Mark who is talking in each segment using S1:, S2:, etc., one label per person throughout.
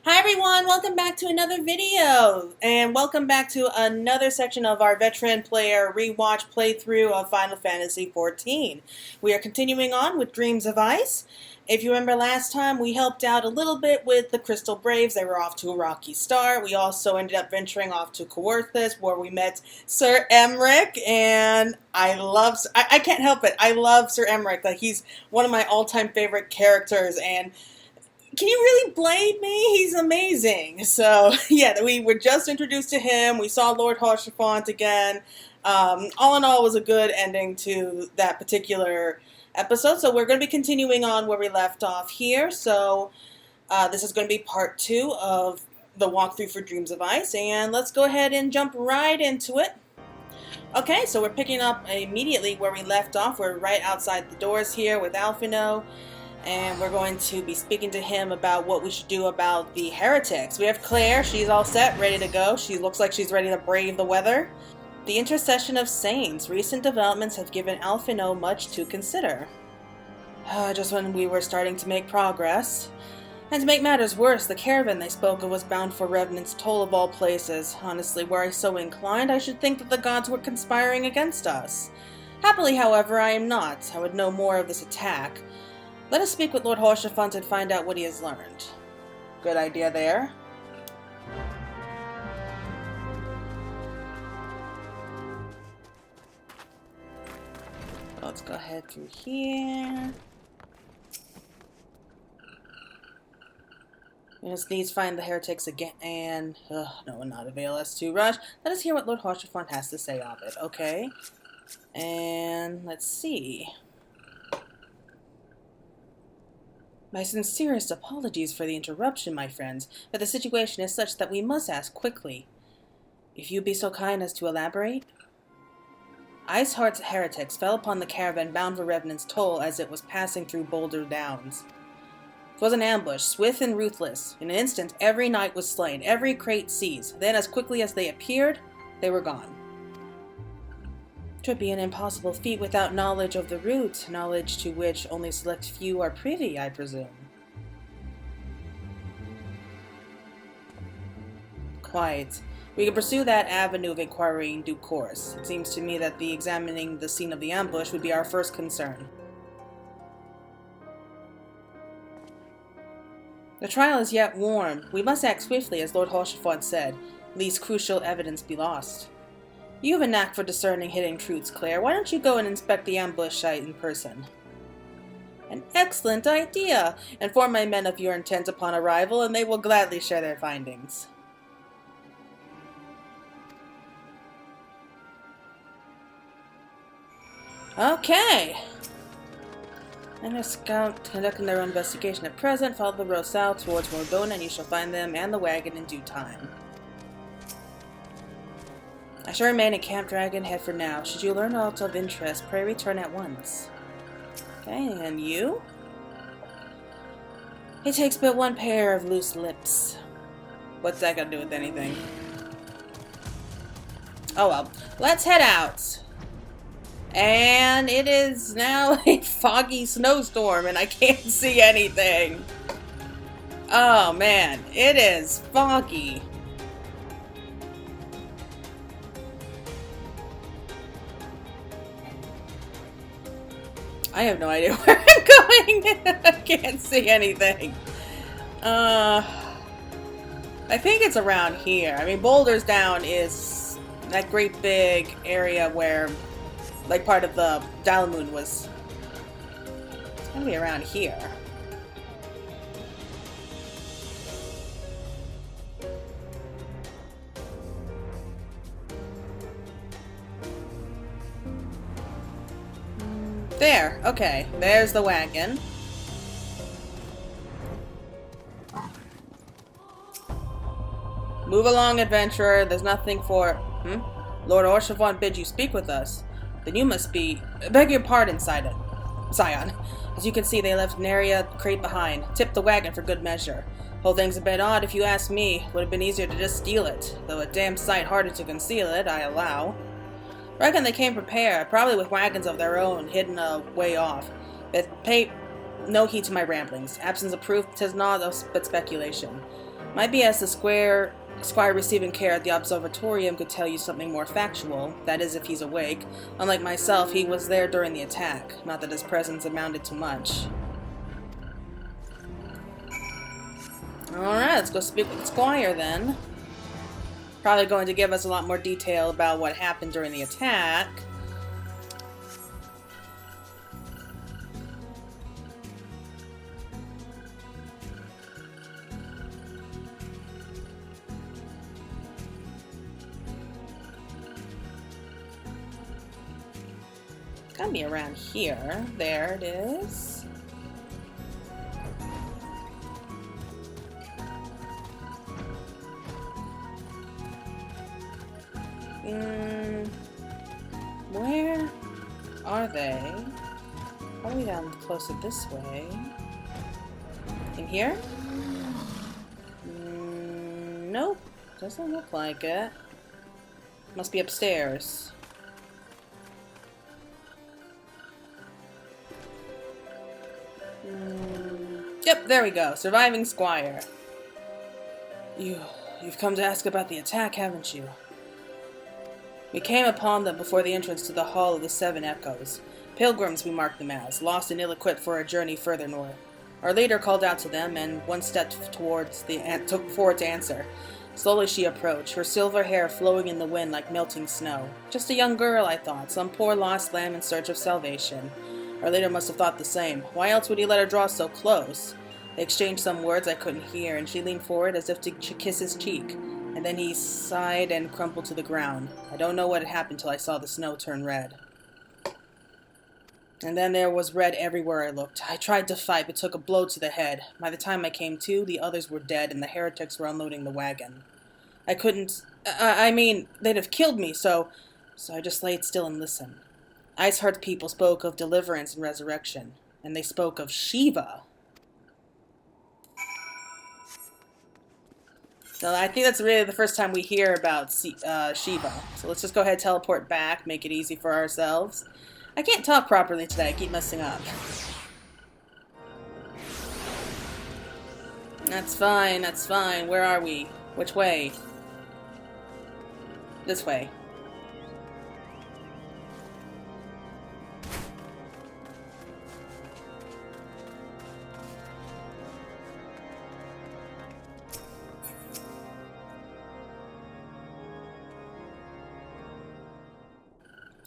S1: Hi everyone, welcome back to another video, and welcome back to another section of our veteran player rewatch playthrough of Final Fantasy XIV. We are continuing on with Dreams of Ice. If you remember last time, we helped out a little bit with the Crystal Braves. They were off to a rocky start. We also ended up venturing off to Coerthas, where we met Sir Emmerich, and I can't help it. I love Sir Emmerich. Like, he's one of my all-time favorite characters, and can you really blame me? He's amazing. So, yeah, we were just introduced to him. We saw Lord Haurchefant again. All in all, it was a good ending to that particular episode. So we're going to be continuing on where we left off here. So this is going to be part 2 of the walkthrough for Dreams of Ice. And let's go ahead and jump right into it. Okay, so we're picking up immediately where we left off. We're right outside the doors here with Alphino. And we're going to be speaking to him about what we should do about the heretics. We have Claire. She's all set, ready to go. She looks like she's ready to brave the weather. The intercession of saints. Recent developments have given Alphino much to consider. Just when we were starting to make progress. And to make matters worse, the caravan they spoke of was bound for Revenant's Toll of all places. Honestly, were I so inclined, I should think that the gods were conspiring against us. Happily, however, I am not. I would know more of this attack. Let us speak with Lord Haurchefant and find out what he has learned. Good idea there. Let's go ahead through here. We just need to find the heretics again, and no one not avail us to rush. Let us hear what Lord Haurchefant has to say of it, okay? And let's see. My sincerest apologies for the interruption, my friends, but the situation is such that we must ask quickly. If you be so kind as to elaborate? Iceheart's heretics fell upon the caravan bound for Revenant's Toll as it was passing through Boulder Downs. 'Twas an ambush, swift and ruthless. In an instant, every knight was slain, every crate seized. Then, as quickly as they appeared, they were gone. 'Twould be an impossible feat without knowledge of the route, knowledge to which only select few are privy, I presume. Quite. We can pursue that avenue of inquiry in due course. It seems to me that examining the scene of the ambush would be our first concern. The trial is yet warm. We must act swiftly, as Lord Haurchefant said, lest crucial evidence be lost. You have a knack for discerning hidden truths, Claire. Why don't you go and inspect the ambush site in person? An excellent idea! Inform my men of your intent upon arrival, and they will gladly share their findings. Okay. And a scout conducting their own investigation at present. Follow the road south towards Reborn, and you shall find them and the wagon in due time. I shall remain at Camp Dragonhead for now. Should you learn aught of interest, pray return at once. Okay, and you? It takes but one pair of loose lips. What's that got to do with anything? Oh well. Let's head out. And it is now a foggy snowstorm and I can't see anything. Oh man, it is foggy. I have no idea where I'm going. I can't see anything. I think it's around here. I mean, Boulders Down is that great big area where, like, part of the Dalamun was. It's gonna be around here. There, okay, there's the wagon. Move along, adventurer, there's nothing for... Lord Haurchefant bid you speak with us. Then you must be... Beg your pardon, Scion. As you can see, they left nary a crate behind. Tipped the wagon for good measure. Whole thing's a bit odd if you ask me. Would have been easier to just steal it. Though a damn sight harder to conceal it, I allow. Reckon they came prepared, probably with wagons of their own, hidden a way off. But pay no heed to my ramblings. Absence of proof, 'tis naught but speculation. Might be as the squire receiving care at the observatorium could tell you something more factual, that is if he's awake. Unlike myself, he was there during the attack, not that his presence amounted to much. Alright, let's go speak with the squire then. Probably going to give us a lot more detail about what happened during the attack. Gotta be around here. There it is. Where are they? Probably down closer this way. In here? Nope. Doesn't look like it. Must be upstairs. Yep, there we go. Surviving Squire. You've come to ask about the attack, haven't you? We came upon them before the entrance to the Hall of the Seven Echoes. Pilgrims we marked them as, lost and ill-equipped for a journey further north. Our leader called out to them, and one stepped forward to answer. Slowly she approached, her silver hair flowing in the wind like melting snow. Just a young girl, I thought, some poor lost lamb in search of salvation. Our leader must have thought the same. Why else would he let her draw so close? They exchanged some words I couldn't hear, and she leaned forward as if to kiss his cheek. And then he sighed and crumpled to the ground. I don't know what had happened till I saw the snow turn red. And then there was red everywhere I looked. I tried to fight, but took a blow to the head. By the time I came to, the others were dead, and the heretics were unloading the wagon. I couldn't... I mean, they'd have killed me, so I just laid still and listened. Iceheart people spoke of deliverance and resurrection, and they spoke of Shiva. So I think that's really the first time we hear about Shiva. So let's just go ahead and teleport back, make it easy for ourselves. I can't talk properly today, I keep messing up. That's fine, that's fine. Where are we? Which way? This way.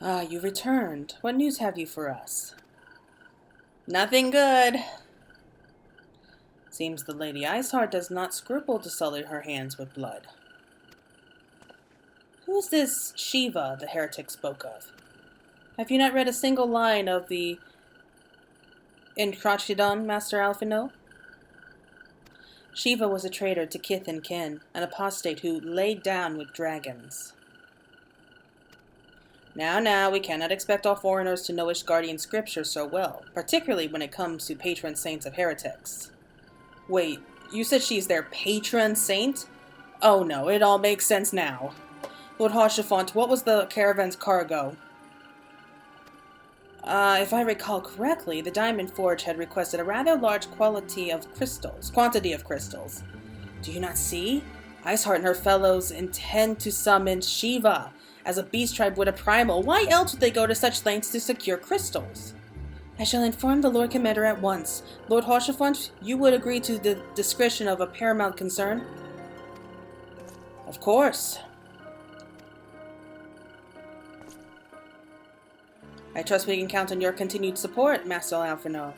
S1: Ah, you returned. What news have you for us? Nothing good. Seems the Lady Iceheart does not scruple to sully her hands with blood. Who is this Shiva the heretic spoke of? Have you not read a single line of the Incrochidon, Master Alphino? Shiva was a traitor to kith and kin, an apostate who laid down with dragons. Now, we cannot expect all foreigners to know Ishgardian scripture so well, particularly when it comes to patron saints of heretics. Wait, you said she's their patron saint? Oh no, it all makes sense now. Lord Haurchefant, what was the caravan's cargo? If I recall correctly, the Diamond Forge had requested a rather large quantity of crystals. Do you not see? Iceheart and her fellows intend to summon Shiva, as a beast tribe would a primal. Why else would they go to such lengths to secure crystals? I shall inform the Lord Commander at once. Lord Haurchefant, you would agree to the discretion of a paramount concern? Of course. I trust we can count on your continued support, Master Alphino.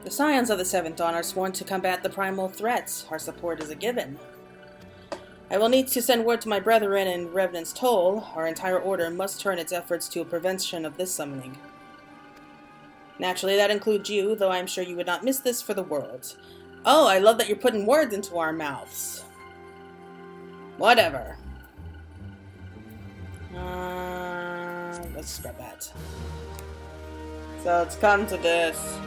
S1: The Scions of the Seventh Dawn are sworn to combat the primal threats. Our support is a given. I will need to send word to my brethren in Revenant's Toll. Our entire order must turn its efforts to a prevention of this summoning. Naturally, that includes you, though I am sure you would not miss this for the world. Oh, I love that you're putting words into our mouths. Whatever. Let's scrap that. So it's come to this.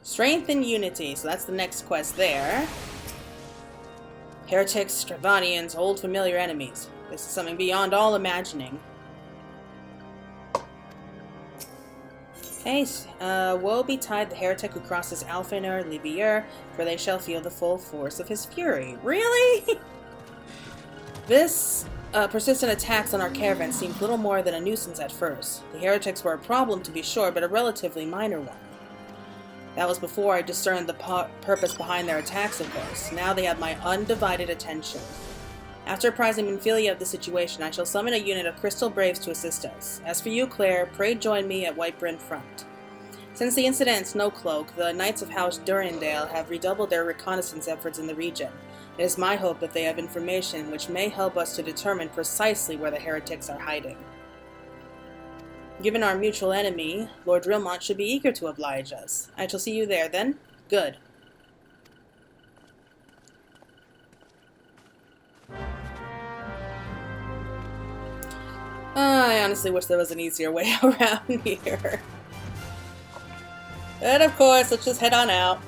S1: Strength and unity, so that's the next quest there. Heretics, Stravanians, old familiar enemies. This is something beyond all imagining. Ace, woe betide the heretic who crosses Alfener Livier, for they shall feel the full force of his fury. Really? This persistent attacks on our caravan seemed little more than a nuisance at first. The heretics were a problem, to be sure, but a relatively minor one. That was before I discerned the purpose behind their attacks, of course. Now they have my undivided attention. After apprising Minfilia of the situation, I shall summon a unit of Crystal Braves to assist us. As for you, Claire, pray join me at Whitebryn Front. Since the incident in Snowcloak, the Knights of House Durindale have redoubled their reconnaissance efforts in the region. It is my hope that they have information which may help us to determine precisely where the heretics are hiding. Given our mutual enemy, Lord Drillmont should be eager to oblige us. I shall see you there, then? Good. I honestly wish there was an easier way around here. And of course, let's just head on out.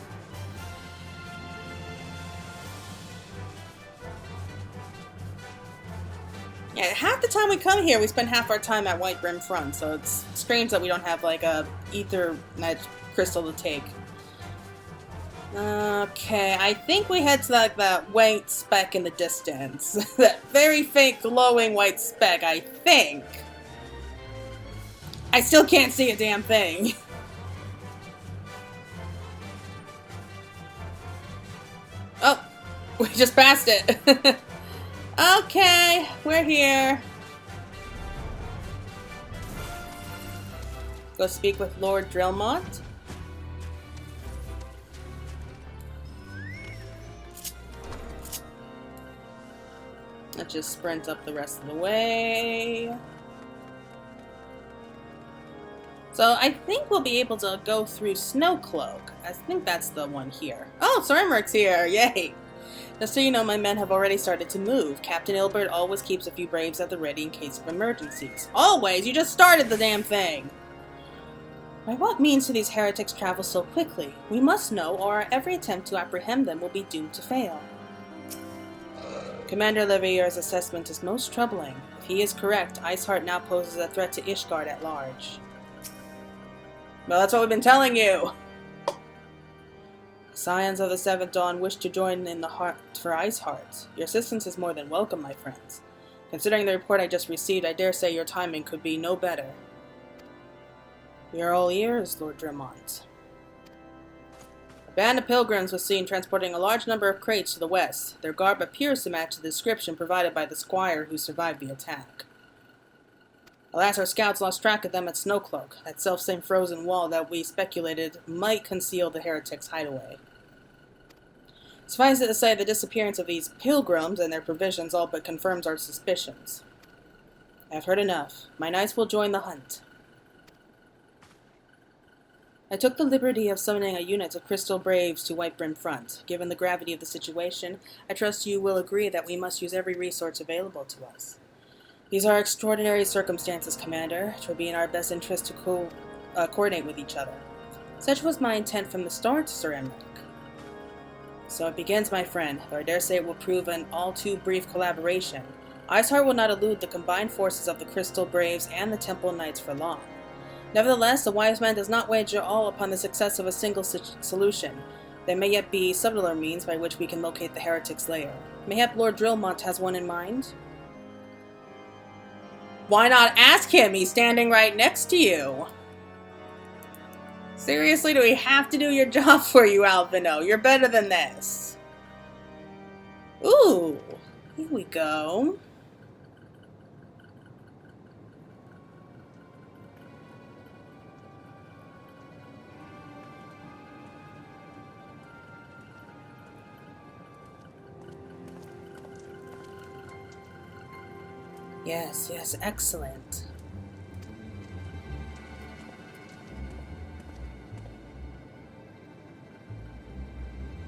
S1: Yeah, half the time we come here, we spend half our time at Whitebryn Front, so it's strange that we don't have, like, a ether night crystal to take. Okay, I think we head to, like, that white speck in the distance. That very faint glowing white speck, I think. I still can't see a damn thing. Oh, we just passed it. Okay, we're here. Go speak with Lord Drillmont. Let's just sprint up the rest of the way. So I think we'll be able to go through Snowcloak. I think that's the one here. Oh, Sir Emmerich's here! Yay! Just so you know, my men have already started to move. Captain Ilbert always keeps a few braves at the ready in case of emergencies. Always? You just started the damn thing! By what means do these heretics travel so quickly? We must know, or every attempt to apprehend them will be doomed to fail. Commander Levier's assessment is most troubling. If he is correct, Iceheart now poses a threat to Ishgard at large. Well, that's what we've been telling you! Scions of the Seventh Dawn wish to join in the hunt for Iceheart. Your assistance is more than welcome, my friends. Considering the report I just received, I dare say your timing could be no better. We are all ears, Lord Drillmont. A band of pilgrims was seen transporting a large number of crates to the west. Their garb appears to match the description provided by the squire who survived the attack. Alas, our scouts lost track of them at Snowcloak, that selfsame frozen wall that we speculated might conceal the heretics' hideaway. Suffice it to say, the disappearance of these pilgrims and their provisions all but confirms our suspicions. I have heard enough. My knights will join the hunt. I took the liberty of summoning a unit of Crystal Braves to Whitebryn Front. Given the gravity of the situation, I trust you will agree that we must use every resource available to us. These are extraordinary circumstances, Commander. It will be in our best interest to coordinate with each other. Such was my intent from the start, Sir Emmerich. So it begins, my friend, though I dare say it will prove an all too brief collaboration. Iceheart will not elude the combined forces of the Crystal Braves and the Temple Knights for long. Nevertheless, the wise man does not wager all upon the success of a single solution. There may yet be subtler means by which we can locate the heretic's lair. Mayhap Lord Drillmont has one in mind? Why not ask him? He's standing right next to you. Seriously, do we have to do your job for you, Alvino? You're better than this. Ooh, here we go. Yes, yes, excellent.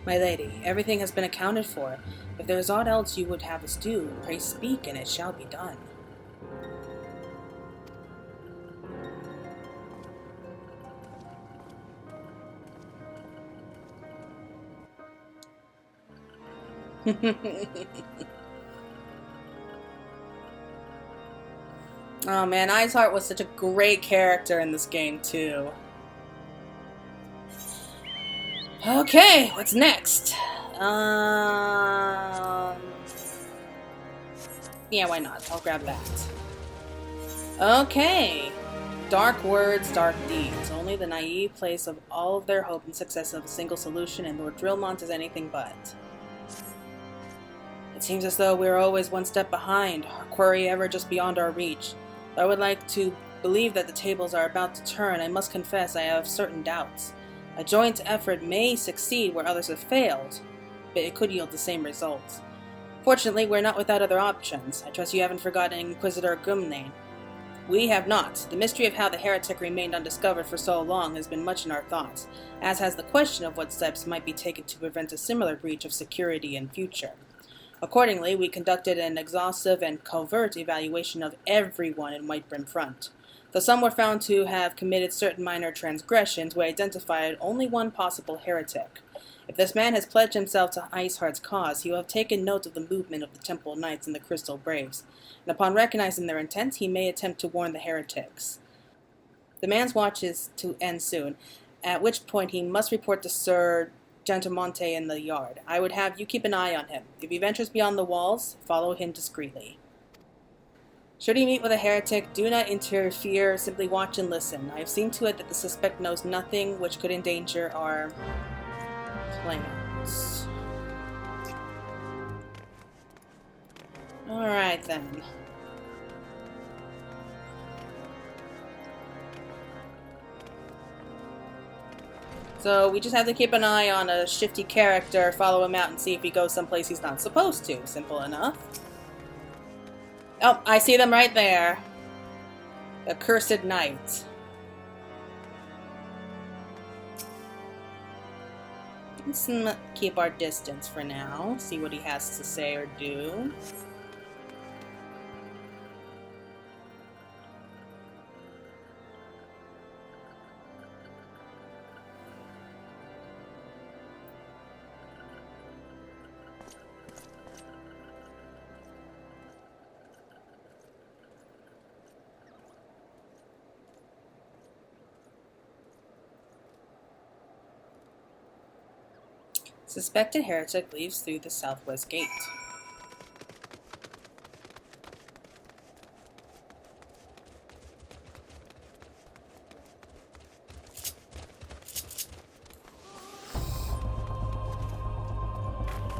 S1: My lady, everything has been accounted for. If there is aught else you would have us do, pray speak, and it shall be done. Oh man, Iceheart was such a great character in this game too. Okay, what's next? Yeah, why not? I'll grab that. Okay. Dark words, dark deeds. Only the naive place of all of their hope and success of a single solution, and Lord Drillmont is anything but. It seems as though we are always one step behind, our quarry ever just beyond our reach. Though I would like to believe that the tables are about to turn, I must confess I have certain doubts. A joint effort may succeed where others have failed, but it could yield the same results. Fortunately, we're not without other options. I trust you haven't forgotten Inquisitor Gumnane. We have not. The mystery of how the heretic remained undiscovered for so long has been much in our thoughts, as has the question of what steps might be taken to prevent a similar breach of security in future. Accordingly, we conducted an exhaustive and covert evaluation of everyone in Whitebrim Front. Though some were found to have committed certain minor transgressions, we identified only one possible heretic. If this man has pledged himself to Iceheart's cause, he will have taken note of the movement of the Temple Knights and the Crystal Braves, and upon recognizing their intent, he may attempt to warn the heretics. The man's watch is to end soon, at which point he must report to Sir Gentamonte in the yard. I would have you keep an eye on him. If he ventures beyond the walls, follow him discreetly. Should he meet with a heretic, do not interfere, simply watch and listen. I have seen to it that the suspect knows nothing which could endanger our plans. Alright then. So we just have to keep an eye on a shifty character, follow him out, and see if he goes someplace he's not supposed to. Simple enough. Oh, I see them right there. The Cursed Knight. Let's keep our distance for now. See what he has to say or do. Suspected heretic leaves through the southwest gate.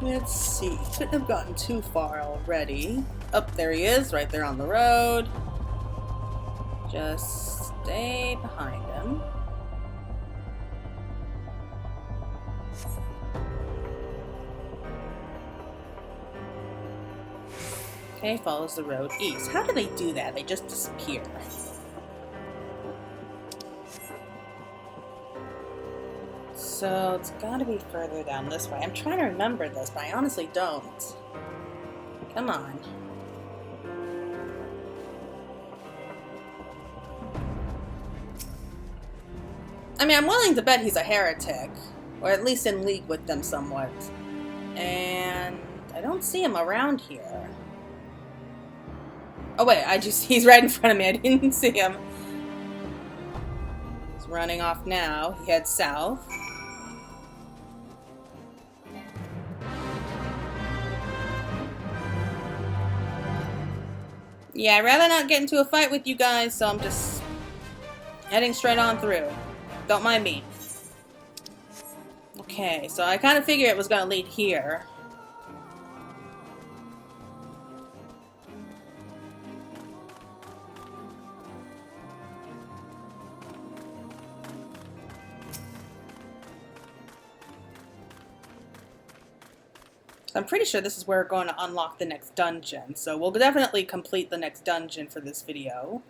S1: Let's see. Couldn't have gotten too far already. Oh, there he is, right there on the road. Just stay behind him. Okay, follows the road east. How do they do that? They just disappear. So it's gotta be further down this way. I'm trying to remember this, but I honestly don't. Come on. I mean, I'm willing to bet he's a heretic, or at least in league with them somewhat. And I don't see him around here. Oh wait, he's right in front of me. I didn't see him. He's running off now. He heads south. Yeah, I'd rather not get into a fight with you guys, so I'm just heading straight on through. Don't mind me. Okay, so I kind of figured it was going to lead here. I'm pretty sure this is where we're going to unlock the next dungeon, so we'll definitely complete the next dungeon for this video.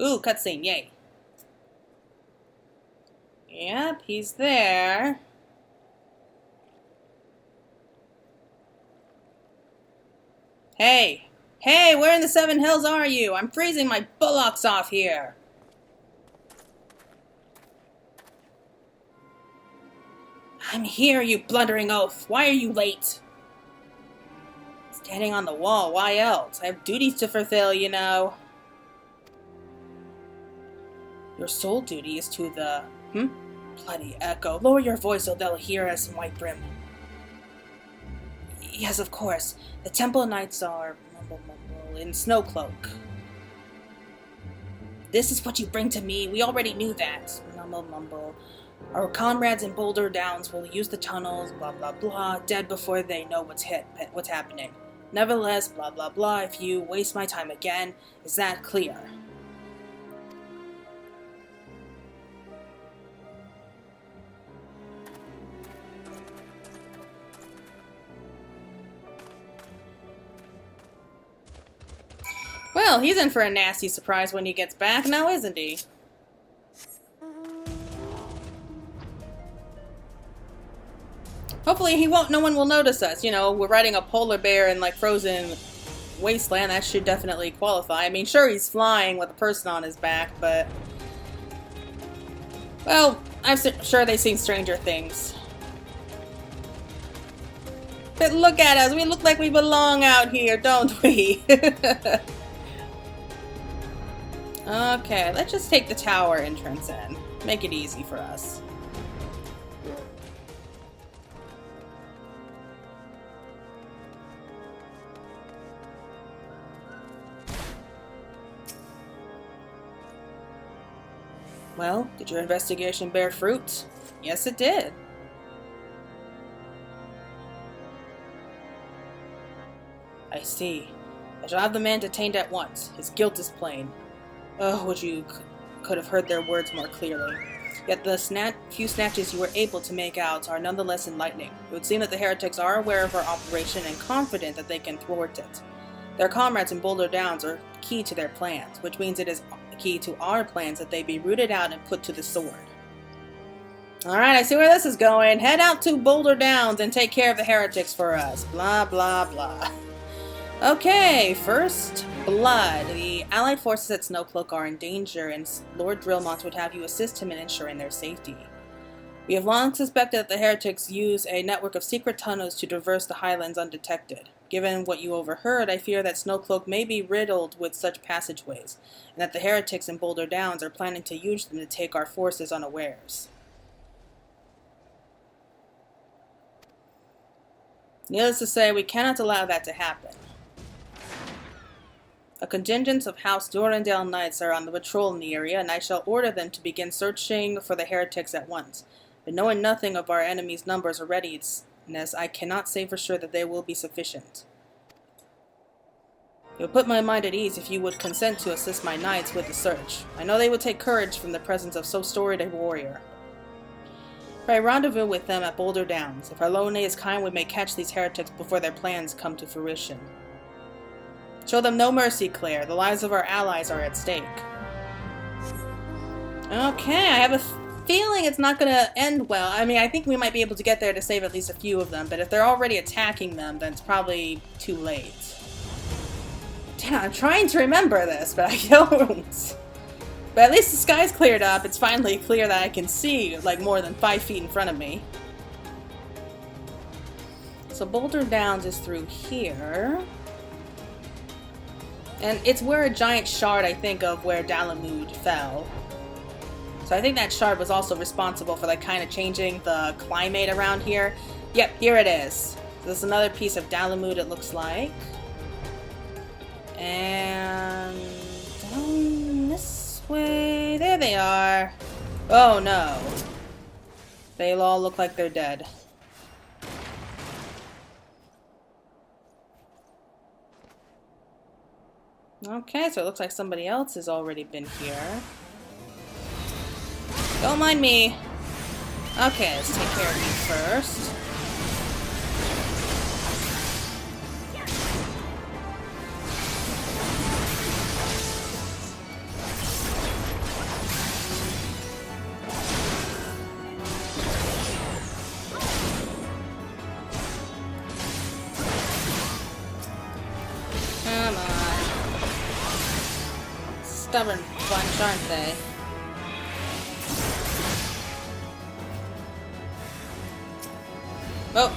S1: Ooh, cutscene, yay. Yep, he's there. Hey! Hey, where in the Seven Hills are you? I'm freezing my bullocks off here! I'm here, you blundering oaf! Why are you late? Standing on the wall, why else? I have duties to fulfill, you know. Your sole duty is to the... Bloody echo. Lower your voice so they'll hear us in White Brim. Yes, of course. The Temple Knights are... in Snowcloak. This is what you bring to me. We already knew that. Mumble, mumble. Our comrades in Boulder Downs will use the tunnels, blah, blah, blah, dead before they know what's happening. Nevertheless, blah, blah, blah, if you waste my time again, is that clear? Well, he's in for a nasty surprise when he gets back now, isn't he? Hopefully no one will notice us. You know, we're riding a polar bear in like frozen wasteland. That should definitely qualify. I mean, sure, he's flying with a person on his back, but... Well, I'm sure they've seen stranger things. But look at us. We look like we belong out here, don't we? Okay, let's just take the tower entrance in. Make it easy for us. Well, did your investigation bear fruit? Yes, it did. I see. I shall have the man detained at once. His guilt is plain. Oh, would you could have heard their words more clearly. Yet the few snatches you were able to make out are nonetheless enlightening. It would seem that the heretics are aware of our operation and confident that they can thwart it. Their comrades in Boulder Downs are key to their plans, which means it is key to our plans that they be rooted out and put to the sword. Alright, I see where this is going. Head out to Boulder Downs and take care of the heretics for us. Blah, blah, blah. Okay, first blood. The allied forces at Snowcloak are in danger, and Lord Drillmont would have you assist him in ensuring their safety. We have long suspected that the heretics use a network of secret tunnels to traverse the highlands undetected. Given what you overheard, I fear that Snowcloak may be riddled with such passageways, and that the heretics in Boulder Downs are planning to use them to take our forces unawares. Needless to say, we cannot allow that to happen. A contingent of House Durandale Knights are on the patrol in the area, and I shall order them to begin searching for the heretics at once. But knowing nothing of our enemy's numbers or readiness, I cannot say for sure that they will be sufficient. It would put my mind at ease if you would consent to assist my knights with the search. I know they would take courage from the presence of so storied a warrior. Pray rendezvous with them at Boulder Downs. If our Lone is kind, we may catch these heretics before their plans come to fruition. Show them no mercy, Claire. The lives of our allies are at stake. Okay, I have a feeling it's not going to end well. I mean, I think we might be able to get there to save at least a few of them, but if they're already attacking them, then it's probably too late. Damn, I'm trying to remember this, but I don't. But at least the sky's cleared up. It's finally clear that I can see, like, more than 5 feet in front of me. So Boulder Downs is through here. And it's where a giant shard, I think, of where Dalamud fell. So I think that shard was also responsible for, like, kind of changing the climate around here. Yep, here it is. This is another piece of Dalamud, it looks like. And down this way. There they are. Oh no. They all look like they're dead. Okay, so it looks like somebody else has already been here. Don't mind me. Okay, let's take care of you first. Come on. Stubborn bunch, aren't they? Oh.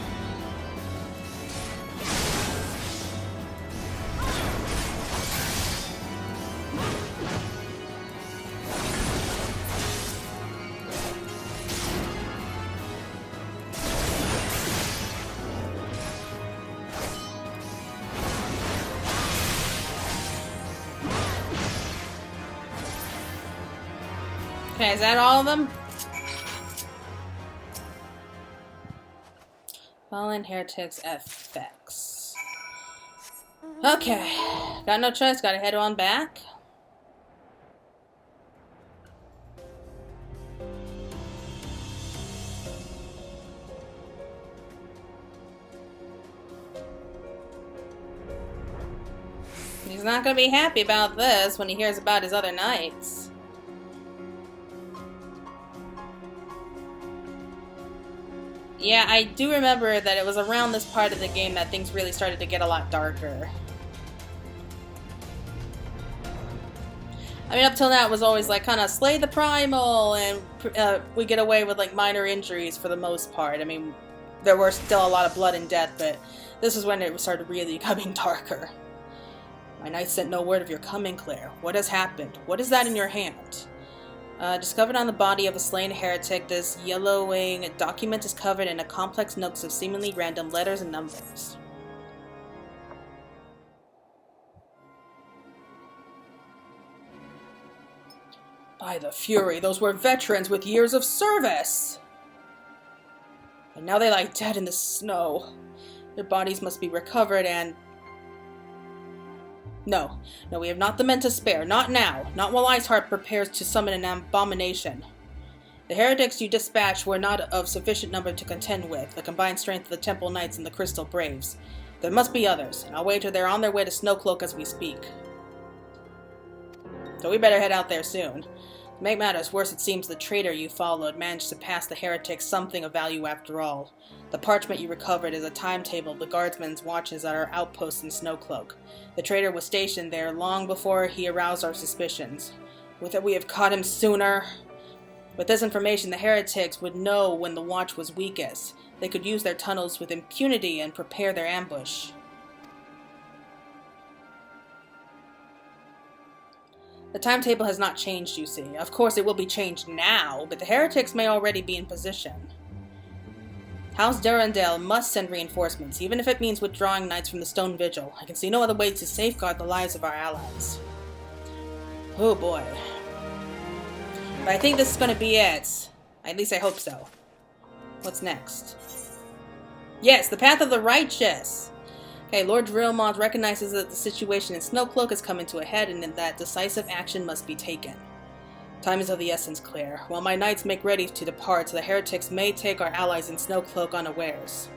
S1: Okay, is that all of them? Fallen Heretics FX. Okay, got no choice, gotta head on back. He's not gonna be happy about this when he hears about his other knights. Yeah, I do remember that it was around this part of the game that things really started to get a lot darker. I mean, up till now it was always like kind of slay the primal, and we get away with like minor injuries for the most part. I mean, there were still a lot of blood and death, but this is when it started really becoming darker. My knight sent no word of your coming, Claire. What has happened? What is that in your hand? Discovered on the body of a slain heretic, this yellowing document is covered in a complex notes of seemingly random letters and numbers. By the Fury, those were veterans with years of service! And now they lie dead in the snow. Their bodies must be recovered and... No, we have not the men to spare. Not now. Not while Iceheart prepares to summon an abomination. The heretics you dispatched were not of sufficient number to contend with the combined strength of the Temple Knights and the Crystal Braves. There must be others, and I'll wager they're on their way to Snowcloak as we speak. So we better head out there soon. To make matters worse, it seems the traitor you followed managed to pass the heretics something of value after all. The parchment you recovered is a timetable of the guardsmen's watches at our outpost in Snowcloak. The traitor was stationed there long before he aroused our suspicions. Would that we have caught him sooner? With this information, the heretics would know when the watch was weakest. They could use their tunnels with impunity and prepare their ambush. The timetable has not changed, you see. Of course, it will be changed now, but the heretics may already be in position. House Durandale must send reinforcements, even if it means withdrawing knights from the Stone Vigil. I can see no other way to safeguard the lives of our allies. Oh boy. But I think this is going to be it. At least I hope so. What's next? Yes, the Path of the Righteous! Okay, Lord Drillmont recognizes that the situation in Snowcloak has come into a head and that decisive action must be taken. Time is of the essence, Claire. While my knights make ready to depart, the heretics may take our allies in Snowcloak unawares.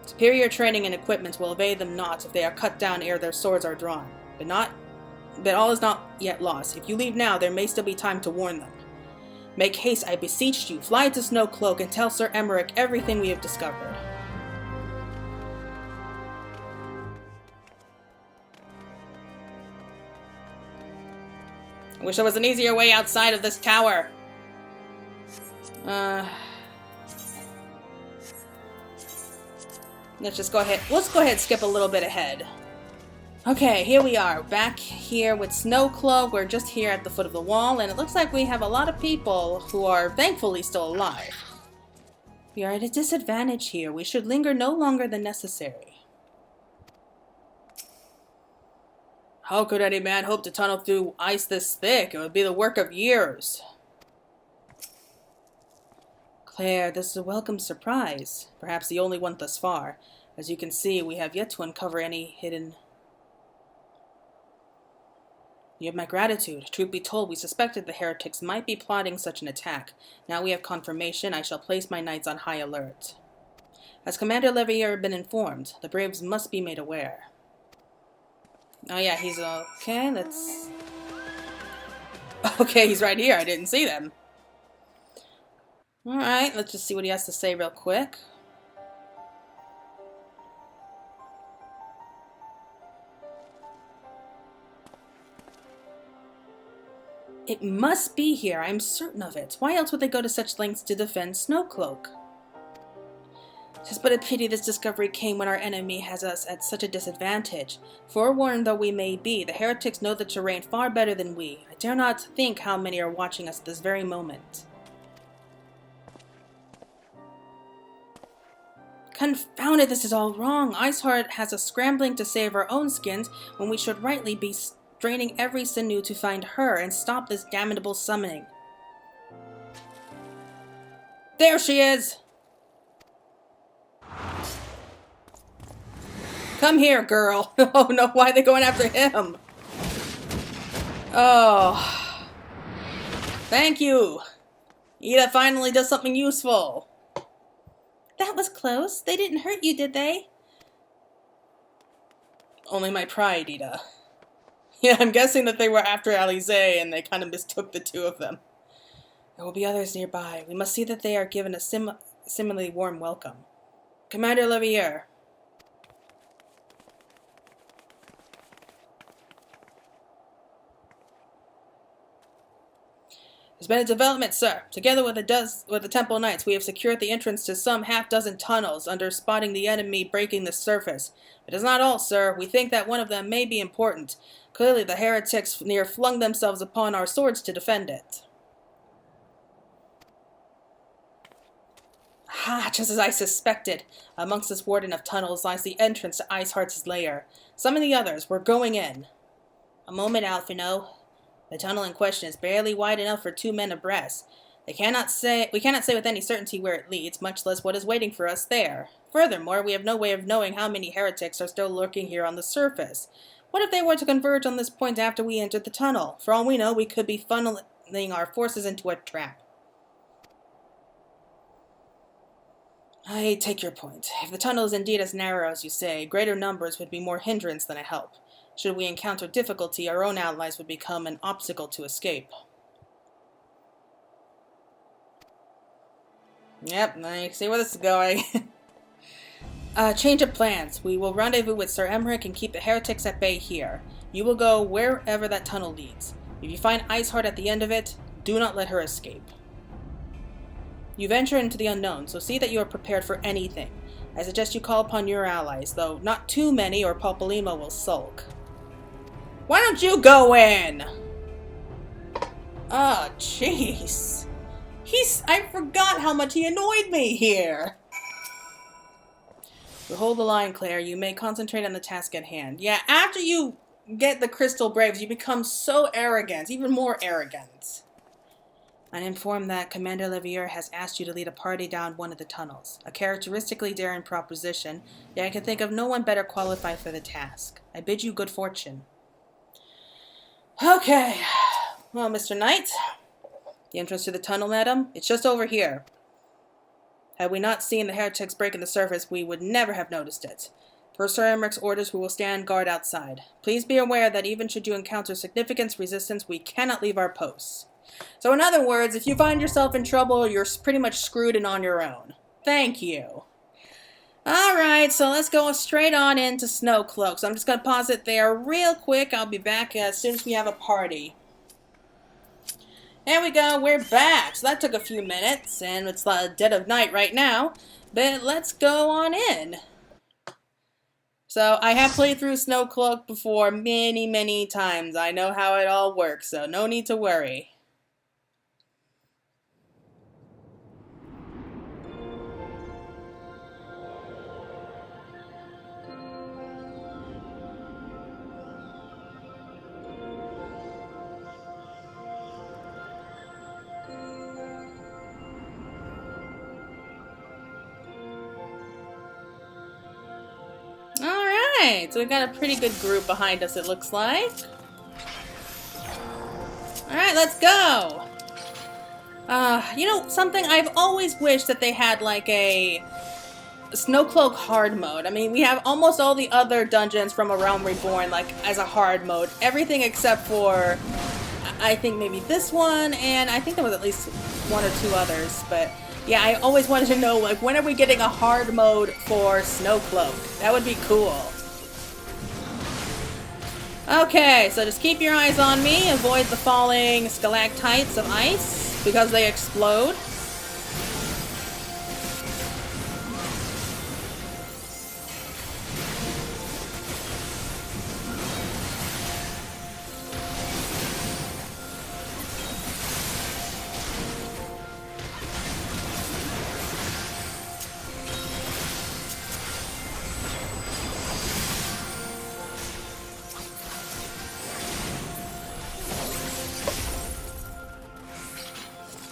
S1: Superior training and equipment will evade them not if they are cut down ere their swords are drawn. But all is not yet lost. If you leave now, there may still be time to warn them. Make haste, I beseech you. Fly to Snowcloak and tell Sir Emmerich everything we have discovered. I wish there was an easier way outside of this tower. Let's go ahead and skip a little bit ahead. Okay, here we are, back here with Snowcloak. We're just here at the foot of the wall, and it looks like we have a lot of people who are thankfully still alive. We are at a disadvantage here. We should linger no longer than necessary. How could any man hope to tunnel through ice this thick? It would be the work of years. Claire, this is a welcome surprise. Perhaps the only one thus far. As you can see, we have yet to uncover any hidden... You have my gratitude. Truth be told, we suspected the heretics might be plotting such an attack. Now we have confirmation. I shall place my knights on high alert. Has Commander Levier been informed? The Braves must be made aware. Oh yeah, he's okay, let's... Okay, he's right here, I didn't see them. Alright, let's just see what he has to say real quick. It must be here, I'm certain of it. Why else would they go to such lengths to defend Snowcloak? Tis but a pity this discovery came when our enemy has us at such a disadvantage. Forewarned though we may be, the heretics know the terrain far better than we. I dare not think how many are watching us at this very moment. Confound it, this is all wrong. Iceheart has us scrambling to save our own skins when we should rightly be straining every sinew to find her and stop this damnable summoning. There she is! Come here, girl. Oh no, why are they going after him? Oh. Thank you. Ida finally does something useful. That was close. They didn't hurt you, did they? Only my pride, Ida. Yeah, I'm guessing that they were after Alize and they kind of mistook the two of them. There will be others nearby. We must see that they are given a similarly warm welcome. Commander Levier. There's been a development, sir. Together with the Temple Knights, we have secured the entrance to some half-dozen tunnels under spotting the enemy breaking the surface. It is not all, sir. We think that one of them may be important. Clearly, the heretics near flung themselves upon our swords to defend it. Ah, just as I suspected. Amongst this warden of tunnels lies the entrance to Iceheart's lair. Summon the others. We're going in. A moment, Alphino. The tunnel in question is barely wide enough for 2 men abreast. We cannot say with any certainty where it leads, much less what is waiting for us there. Furthermore, we have no way of knowing how many heretics are still lurking here on the surface. What if they were to converge on this point after we entered the tunnel? For all we know, we could be funneling our forces into a trap. I take your point. If the tunnel is indeed as narrow as you say, greater numbers would be more hindrance than a help. Should we encounter difficulty, our own allies would become an obstacle to escape. Yep, I see where this is going. Change of plans. We will rendezvous with Sir Emmerich and keep the heretics at bay here. You will go wherever that tunnel leads. If you find Iceheart at the end of it, do not let her escape. You venture into the unknown, so see that you are prepared for anything. I suggest you call upon your allies, though not too many or Popolimo will sulk. Why don't you go in? Oh, jeez. I forgot how much he annoyed me here. You hold the line, Claire. You may concentrate on the task at hand. Yeah, after you get the Crystal Braves, you become so arrogant, even more arrogant. I'm informed that Commander Levier has asked you to lead a party down one of the tunnels. A characteristically daring proposition, yet I can think of no one better qualified for the task. I bid you good fortune. Okay. Well, Mr. Knight, the entrance to the tunnel, madam, it's just over here. Had we not seen the heretics breaking the surface, we would never have noticed it. Per Sir Emmerich's orders, we will stand guard outside. Please be aware that even should you encounter significant resistance, we cannot leave our posts. So in other words, if you find yourself in trouble, you're pretty much screwed and on your own. Thank you. Alright, so let's go straight on into Snowcloak. So I'm just going to pause it there real quick. I'll be back as soon as we have a party. There we go, we're back. So that took a few minutes, and it's dead of night right now. But let's go on in. So I have played through Snowcloak before many, many times. I know how it all works, so no need to worry. Alright, so we've got a pretty good group behind us, it looks like. Alright, let's go! You know, something I've always wished that they had, like, a Snowcloak hard mode. I mean, we have almost all the other dungeons from A Realm Reborn, like, as a hard mode. Everything except for, I think maybe this one, and I think there was at least one or two others, but... yeah, I always wanted to know, like, when are we getting a hard mode for Snowcloak? That would be cool. Okay, so just keep your eyes on me. Avoid the falling stalactites of ice, because they explode.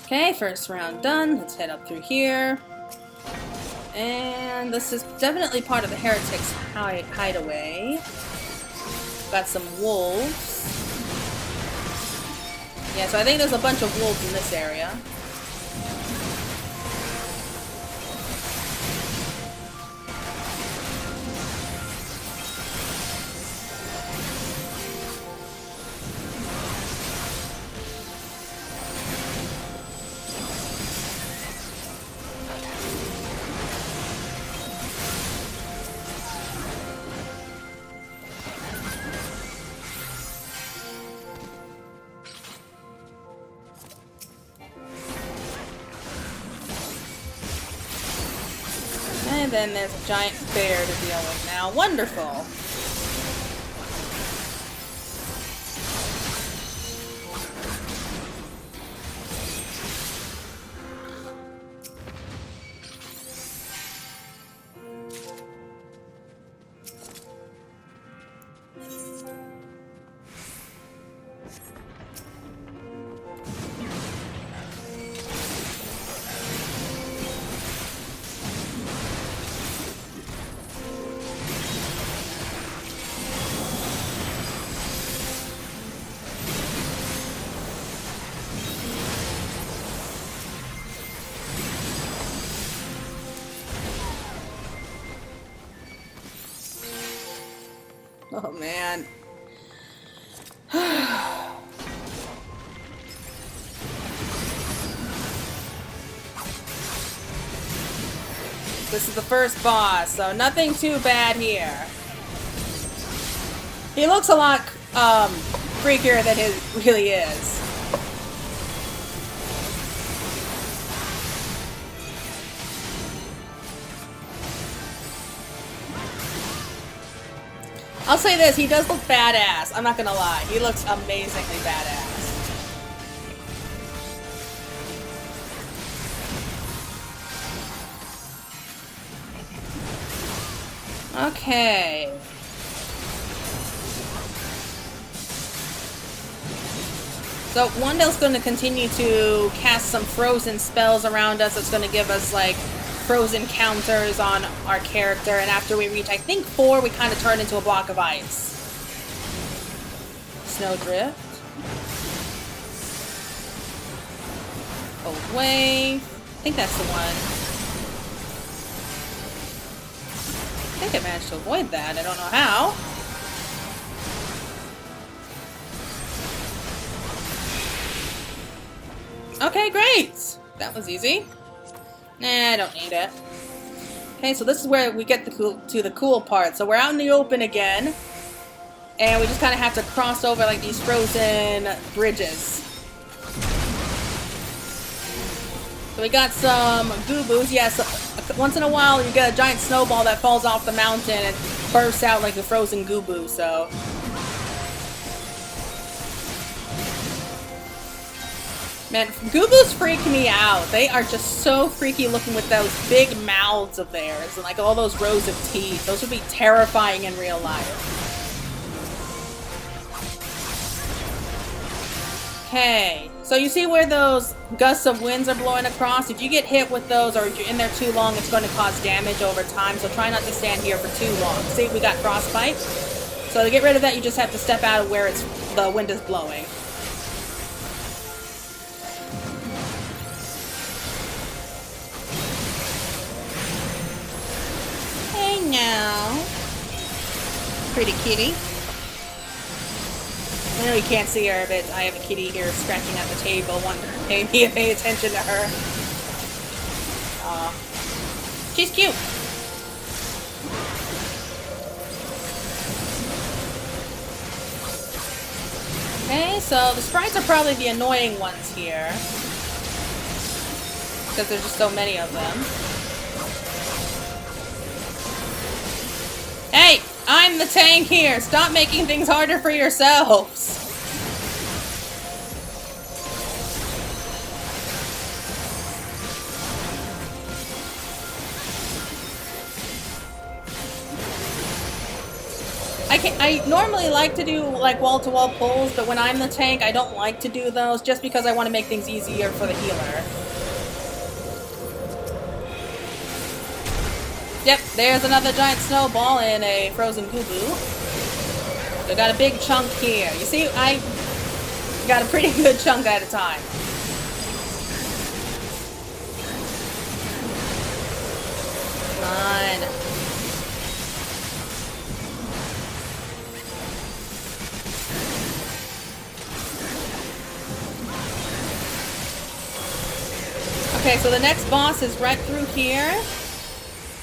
S1: Okay, first round done. Let's head up through here. And this is definitely part of the heretics' hideaway. Got some wolves. Yeah, so I think there's a bunch of wolves in this area. And then there's a giant bear to deal with now. Wonderful! Oh man. This is the first boss, so nothing too bad here. He looks a lot freakier than he really is. I'll say this, he does look badass. I'm not gonna lie. He looks amazingly badass. Okay. So Wandale's going to continue to cast some frozen spells around us. It's going to give us like frozen counters on our character, and after we reach, I think, 4, we kind of turn into a block of ice. Snowdrift. Cold Wave. I think that's the one. I think I managed to avoid that. I don't know how. Okay, great! That was easy. Nah, I don't need it. Okay, so this is where we get to the cool part. So we're out in the open again, and we just kind of have to cross over like these frozen bridges. So we got some goo-boos. Yes, once in a while you get a giant snowball that falls off the mountain and bursts out like a frozen goo-boo, so... Man, goo-boos freak me out. They are just so freaky looking with those big mouths of theirs and like all those rows of teeth. Those would be terrifying in real life. Okay, so you see where those gusts of winds are blowing across? If you get hit with those or if you're in there too long, it's going to cause damage over time, so try not to stand here for too long. See, we got frostbite. So to get rid of that, you just have to step out of where the wind is blowing. Hey now. Pretty kitty. I know you can't see her, but I have a kitty here scratching at the table, wondering if you pay attention to her. Aw. She's cute. Okay, so the sprites are probably the annoying ones here. Because there's just so many of them. Hey! I'm the tank here! Stop making things harder for yourselves! I normally like to do like wall-to-wall pulls, but when I'm the tank, I don't like to do those just because I want to make things easier for the healer. Yep, there's another giant snowball and a frozen goo-goo. We got a big chunk here. You see, I got a pretty good chunk at a time. Come on. Okay, so the next boss is right through here.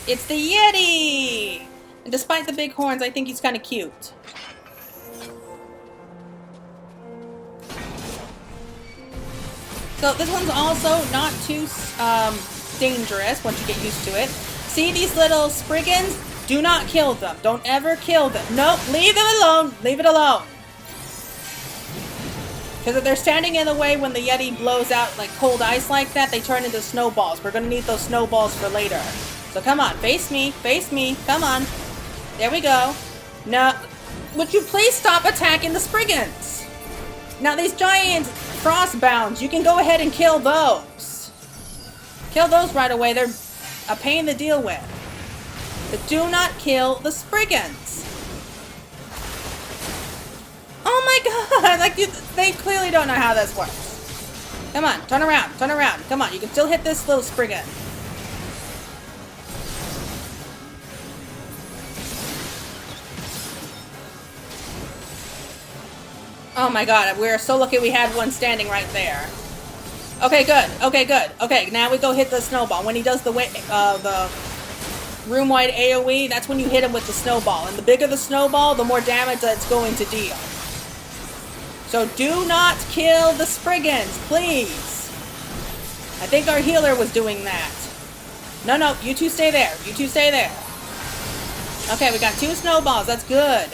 S1: It's the Yeti! And despite the big horns, I think he's kind of cute. So this one's also not too dangerous once you get used to it. See these little spriggans? Do not kill them. Don't ever kill them. Nope, leave them alone. Leave it alone. Because if they're standing in the way when the Yeti blows out like cold ice like that, they turn into snowballs. We're going to need those snowballs for later. So come on, face me, come on. There we go. Now, would you please stop attacking the spriggans? Now these giant frostbounds, you can go ahead and kill those. Kill those right away, they're a pain to deal with. But do not kill the spriggans. Oh my god, like they clearly don't know how this works. Come on, turn around, come on, you can still hit this little spriggan. Oh my god, we're so lucky we had one standing right there. Okay, good. Okay, now we go hit the snowball. When he does the room-wide AoE, that's when you hit him with the snowball. And the bigger the snowball, the more damage that it's going to deal. So do not kill the spriggans, please. I think our healer was doing that. No, you two stay there. Okay, we got 2 snowballs. That's good.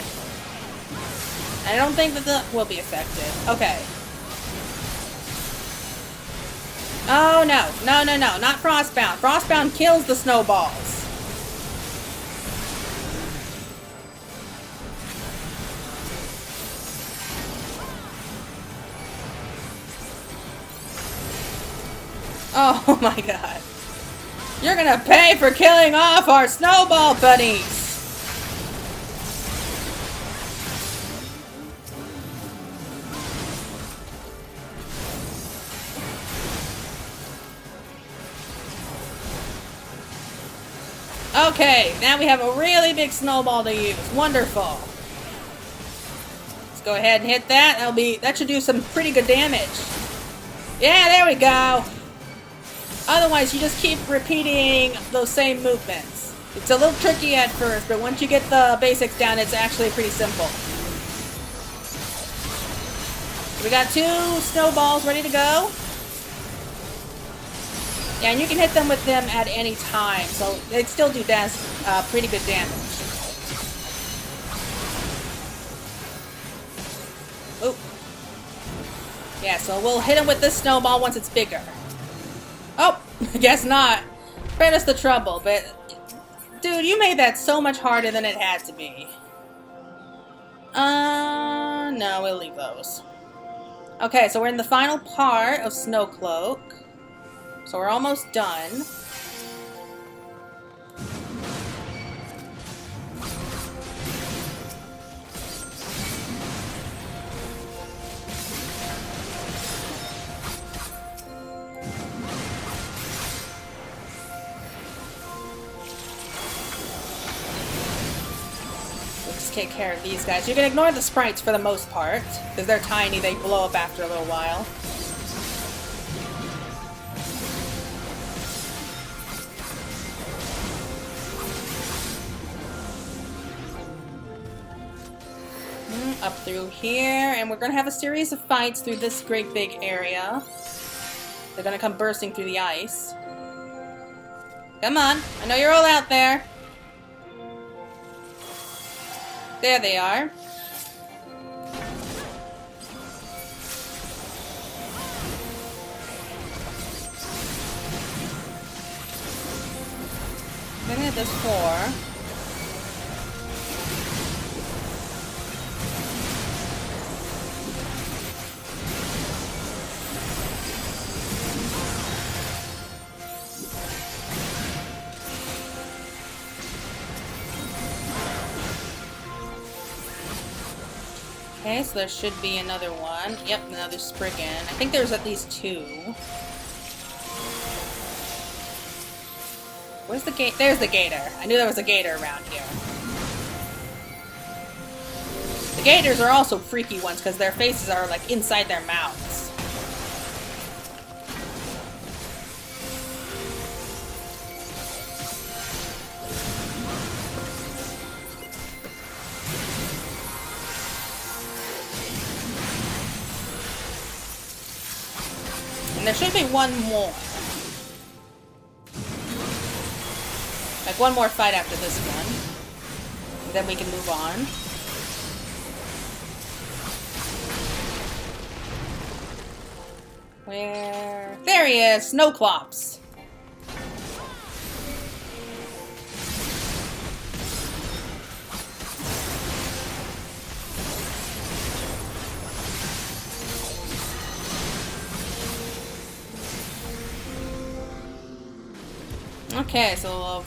S1: I don't think that will be effective. Okay. Oh, no, not Frostbound. Frostbound kills the snowballs. Oh my god. You're gonna pay for killing off our snowball buddies! Okay, now we have a really big snowball to use. Wonderful. Let's go ahead and hit that. That should do some pretty good damage. Yeah, there we go. Otherwise, you just keep repeating those same movements. It's a little tricky at first, but once you get the basics down, it's actually pretty simple. We got 2 snowballs ready to go. Yeah, and you can hit them with them at any time, so they still do pretty good damage. Oh. Yeah, so we'll hit them with this snowball once it's bigger. Oh, I guess not. Spread us the trouble, but... Dude, you made that so much harder than it had to be. No, we'll leave those. Okay, so we're in the final part of Snowcloak. So we're almost done. Let's take care of these guys. You can ignore the sprites for the most part, because they're tiny, they blow up after a little while. Up through here, and we're gonna have a series of fights through this great big area. They're gonna come bursting through the ice. Come on, I know you're all out there. There they are. I think there's 4. Okay, so there should be another one. Yep, another Spriggan. I think there's at least 2. Where's the gate? There's the gator. I knew there was a gator around here. The gators are also freaky ones because their faces are like inside their mouths. And there should be one more. Like one more fight after this one. And then we can move on. Where? There he is! Snowcloak. Okay, so a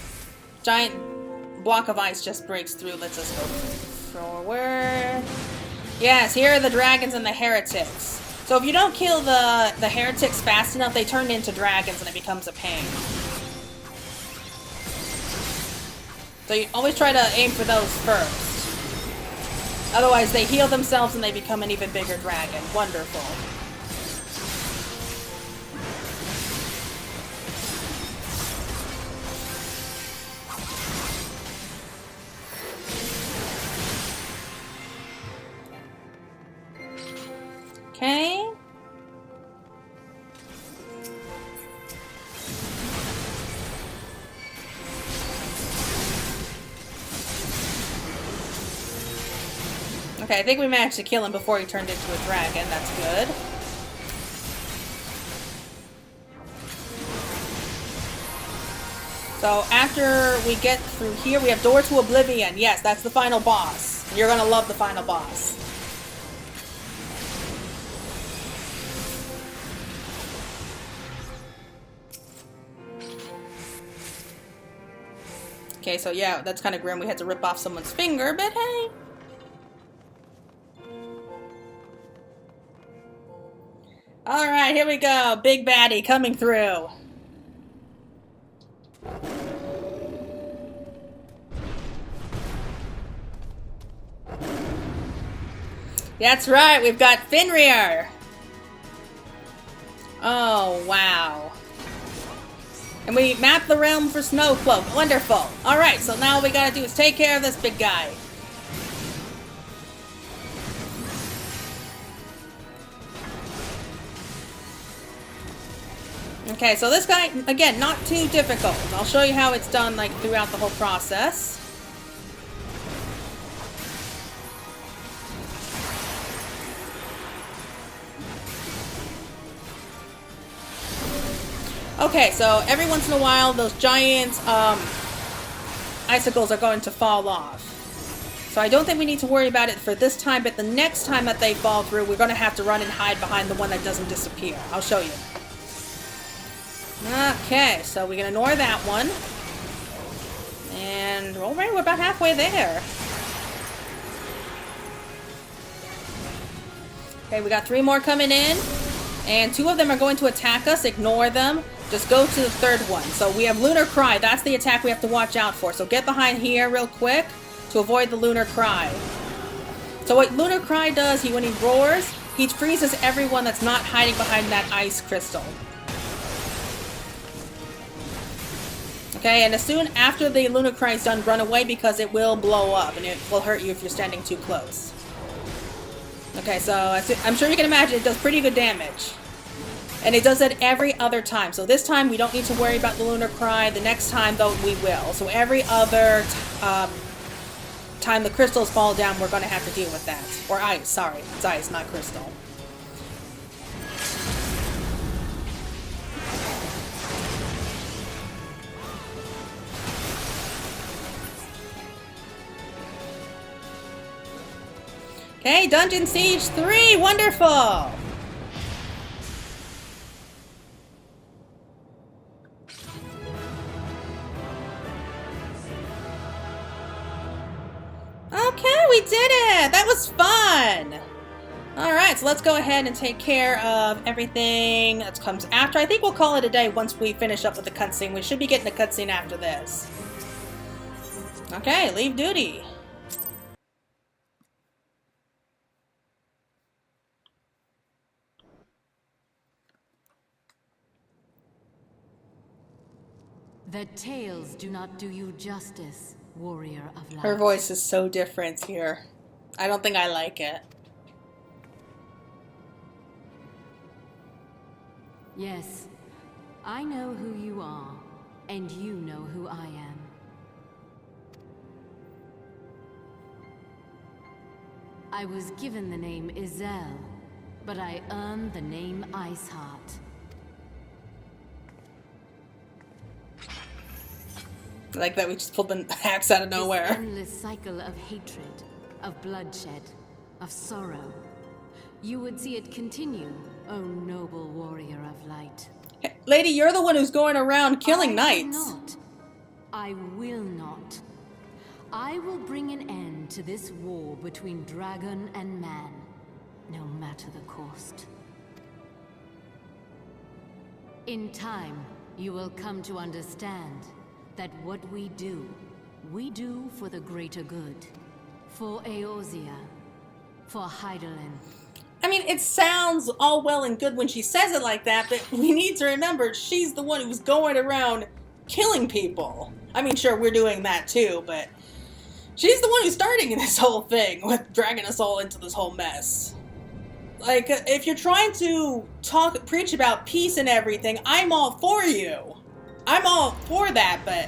S1: giant block of ice just breaks through. Let's just go forward. Yes, here are the dragons and the heretics. So if you don't kill the heretics fast enough, they turn into dragons and it becomes a pain. So you always try to aim for those first. Otherwise they heal themselves and they become an even bigger dragon. Wonderful. Okay. Okay, I think we managed to kill him before he turned into a dragon. That's good. So after we get through here, we have Door to Oblivion. Yes, that's the final boss. You're gonna love the final boss. Okay, so yeah, that's kind of grim. We had to rip off someone's finger, but hey. Alright, here we go. Big baddie coming through. That's right, we've got Fenrir. Oh, wow. And we mapped the realm for Snowcloak. Wonderful. Alright, so now all we gotta do is take care of this big guy. Okay, so this guy, again, not too difficult. I'll show you how it's done, like, throughout the whole process. Okay, so every once in a while, those giant icicles are going to fall off. So I don't think we need to worry about it for this time, but the next time that they fall through, we're going to have to run and hide behind the one that doesn't disappear. I'll show you. Okay, so we can ignore that one. And alright, we're about halfway there. Okay, we got 3 more coming in. And 2 of them are going to attack us. Ignore them. Just go to the 3rd one. So we have Lunar Cry. That's the attack we have to watch out for. So get behind here real quick to avoid the Lunar Cry. So what Lunar Cry does, when he roars, he freezes everyone that's not hiding behind that ice crystal. Okay, and as soon after the Lunar Cry is done, run away because it will blow up and it will hurt you if you're standing too close. Okay, so I'm sure you can imagine it does pretty good damage. And it does that every other time. So this time we don't need to worry about the Lunar Cry. The next time, though, we will. So every other time the crystals fall down, we're going to have to deal with that. Or ice, sorry. It's ice, not crystal. Okay, Dungeon Siege 3! Wonderful! Okay, we did it! That was fun! Alright, so let's go ahead and take care of everything that comes after. I think we'll call it a day once we finish up with the cutscene. We should be getting the cutscene after this. Okay, leave duty.
S2: The tales do not do you justice, warrior of light.
S1: Her voice is so different here. I don't think I like it.
S2: Yes, I know who you are, and you know who I am. I was given the name Izel, but I earned the name Iceheart.
S1: I like that we just pulled the axe out of nowhere.
S2: This endless cycle of hatred, of bloodshed, of sorrow. You would see it continue, O noble warrior of light.
S1: Hey, lady, you're the one who's going around killing knights.
S2: I will not. I will bring an end to this war between dragon and man, no matter the cost. In time, you will come to understand that what we do for the greater good. For Eorzea, for Hydaelyn.
S1: I mean, it sounds all well and good when she says it like that, but we need to remember she's the one who's going around killing people. I mean, sure, we're doing that too, but she's the one who's starting this whole thing with dragging us all into this whole mess. Like, if you're trying to preach about peace and everything, I'm all for you. I'm all for that, but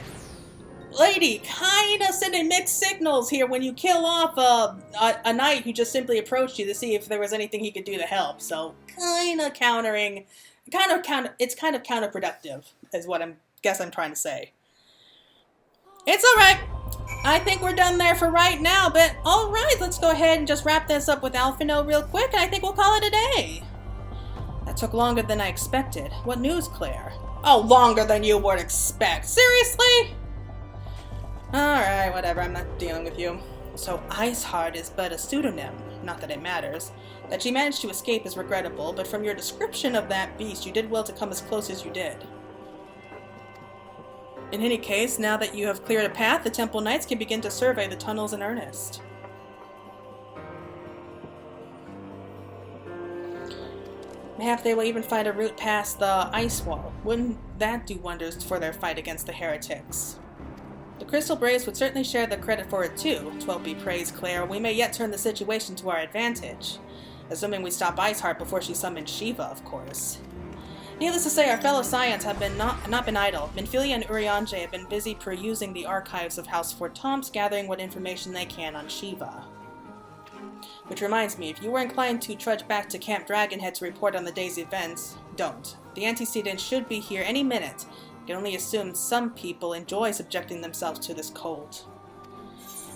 S1: lady, kind of sending mixed signals here when you kill off a knight who just simply approached you to see if there was anything he could do to help. So, kind of countering, it's kind of counterproductive, is what I'm trying to say. It's alright. I think we're done there for right now, but alright, let's go ahead and just wrap this up with Alphino real quick, and I think we'll call it a day. That took longer than I expected. What news, Claire? Oh, longer than you would expect. Seriously? Alright, whatever, I'm not dealing with you. So, Iceheart is but a pseudonym, not that it matters. That she managed to escape is regrettable, but from your description of that beast, you did well to come as close as you did. In any case, now that you have cleared a path, the Temple Knights can begin to survey the tunnels in earnest. Mayhap they will even find a route past the ice wall. Wouldn't that do wonders for their fight against the heretics? The Crystal Braves would certainly share the credit for it too. 12 be praised, Claire. We may yet turn the situation to our advantage. Assuming we stop Iceheart before she summons Shiva, of course. Needless to say, our fellow Scions have not been idle. Minfilia and Urianger have been busy perusing the archives of House Fort Tom's, gathering what information they can on Shiva. Which reminds me, if you were inclined to trudge back to Camp Dragonhead to report on the day's events, don't. The antecedents should be here any minute. I can only assume some people enjoy subjecting themselves to this cold.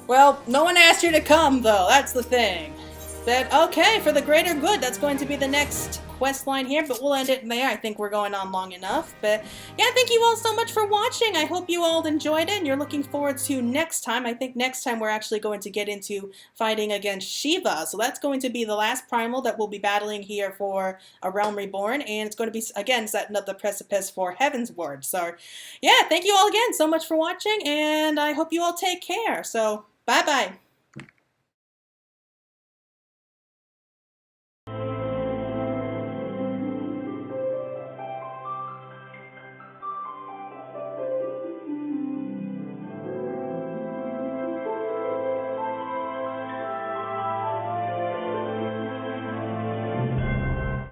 S1: Well, no one asked you to come, though. That's the thing. But, okay, for the greater good, that's going to be the next quest line here, but we'll end it there. I think we're going on long enough. But, yeah, thank you all so much for watching. I hope you all enjoyed it, and you're looking forward to next time. I think next time we're actually going to get into fighting against Shiva. So that's going to be the last primal that we'll be battling here for A Realm Reborn, and it's going to be, again, setting up the precipice for Heaven's Word. So, yeah, thank you all again so much for watching, and I hope you all take care. So, bye-bye.